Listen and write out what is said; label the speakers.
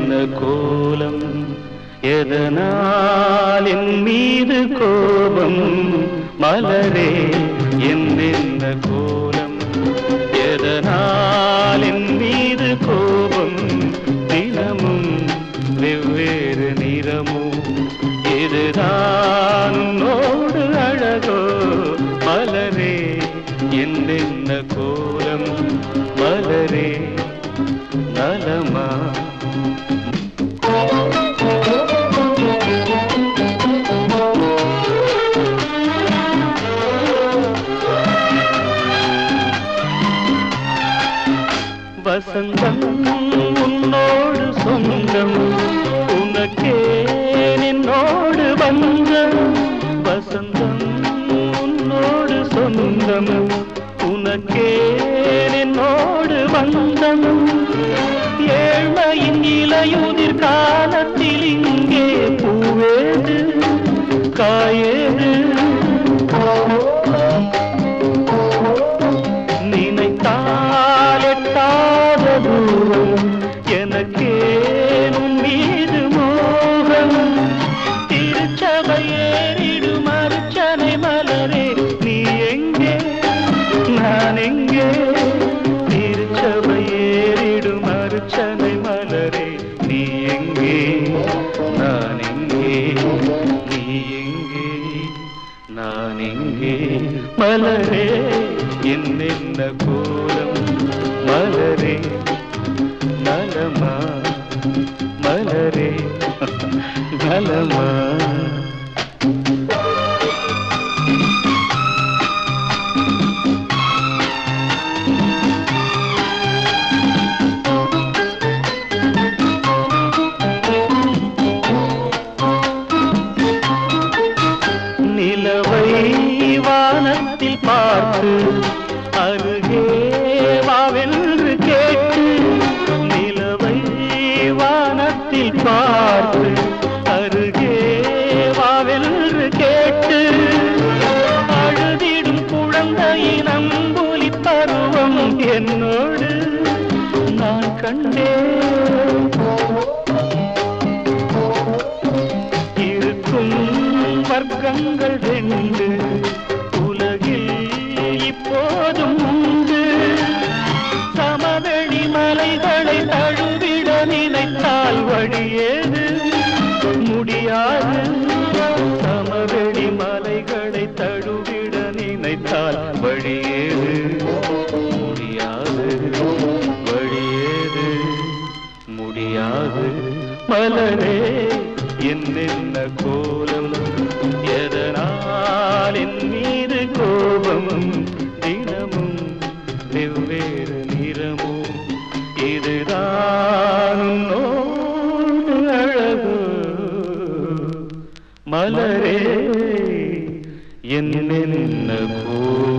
Speaker 1: என்னென்ன கோலம் எதனால் என் மீது கோபம் மலரே என்னென்ன கோலம் எதனால் என் மீது கோபம் தினமும் வெவ்வேறு நிறமும் இதுதான் உன்னோடு அழகோ மலரே என்னென்ன கோலம் மலரே நலமா வசந்தம் உன்னோடு சொந்தம் உனக்கே நின்னோடு வந்தம் வசந்தம் உன்னோடு சொந்தம் உனக்கே நின்னோடு வந்தம் ஏழ்மையின் இலையுதிர் காலத்தில் இங்கே பூவேது காயேது நினைத்தால் எட்டாத தூரம் எனக்கே உன் மீது மோகம் திருச்சபை ஏறிடும் அர்ச்சனை மலரே நீ எங்கே நான் எங்கே திருச்சபை ஏறிடும் அர்ச்சனை மலரே நீ எங்கே நான் எங்கே நீ எங்கே நான் எங்கே மலரே என்னென்ன கோலம் மலரே நலமா மலரே நலமா நிலவை வானத்தில் பார்த்து அருகே வாவென்று கேட்டு நிலவை வானத்தில் பார்த்து அருகே வாவென்று கேட்டு அழுதிடும் குழந்தையின் அம்புலி பருவம் என்னோடு நான் கண்டேன் இருக்கும் வர்க்கங்கள் ரெண்டு உலகில் இப்போதும் உண்டு சமவெளி மலைகளை தழுவிட நினைத்தால் வழியேது முடியாது சமவெளி மலைகளை தழுவிட நினைத்தால் வழியேது முடியாது வழியேது முடியாது மலரே என்னென்ன கோலம் எதனால் என் மீது கோபம் தினமும் வெவ்வேறு நிறமும் இதுதான் உன்னோடு அழகோ மலரே என்னென்ன கோலம்